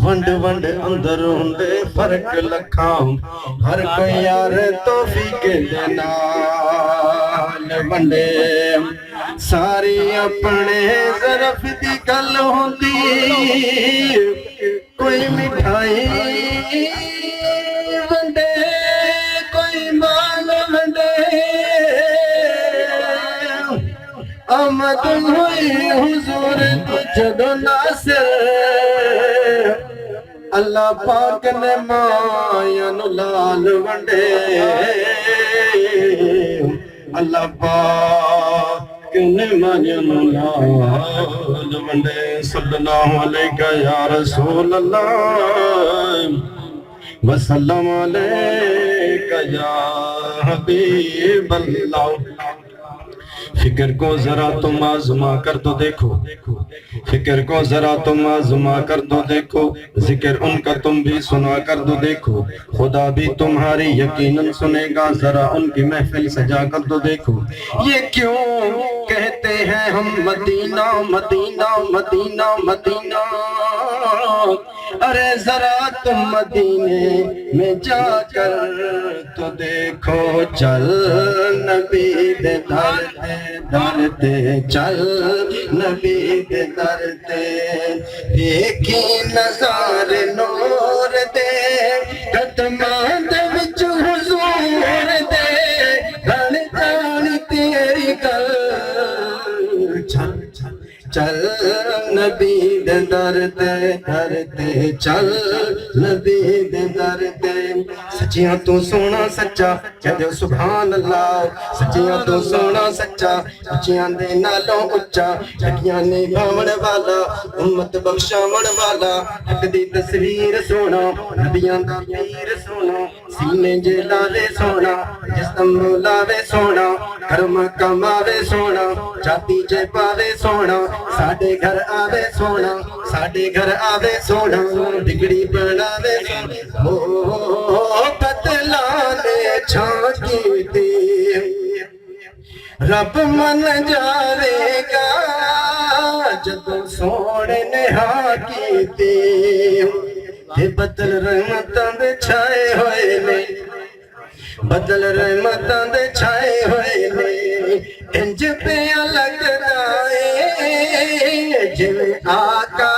ونڈ ونڈ اندر ہوندے فرق لکھاں ہر کوئی یار توفیق دے نال ونڈے ساری اپنے ظرف دی گل ہوندی کوئی مٹھائی ونڈے کوئی مال ونڈے آمد ہوئی حضور جدو ناصر اللہ پاک نے مایا نو لال ونڈے اللہ پاک نے مایا نو لال ونڈے صلی اللہ علیہ یا رسول اللہ وسلم علیہ یا حبیب اللہ فکر کو ذرا تم آزما کر دو دیکھو فکر کو ذرا تم آزما کر دو دیکھو ذکر ان کا تم بھی سنا کر دو دیکھو خدا بھی تمہاری یقیناً سنے گا ذرا ان کی محفل سجا کر دو دیکھو یہ کیوں کہتے ہیں ہم مدینہ مدینہ مدینہ مدینہ ارے ذرا تم مدینے میں جا کر تو دیکھو چل نبی دے در تے چل نبی دے در تے ایک ہی نظر نور دے قدماں دے وچ حضور دے بن جانی تیری گل چل چل نبی دے در تے چل نبی دے در تے سچیاں تو سونا سچا کہہ دیو سبحان اللہ سچیاں تو سونا سچا اچیاں دے نالوں اچا ٹھگیاں نے بھاون والا امت بخشاون والا حق دی تصویر سونا نبیاں دا پیر سونا سینے جے لاوے سونا جسم لاوے سونا کرم کماوے سونا جاتی جے پاوے سونا ساڈے گھر آوے سونا ساڈے گھر آوے سونا بگڑی بناوے سونا بدلانے چھاں کیتی رب من جاوے گا جدوں سونے نے ہاں کیتی بدل رحمتاں دے چھائے ہوئے نے بدل رحمتاں دے چھائے ہوئے نے انج پہ لگدا اے جویں آقا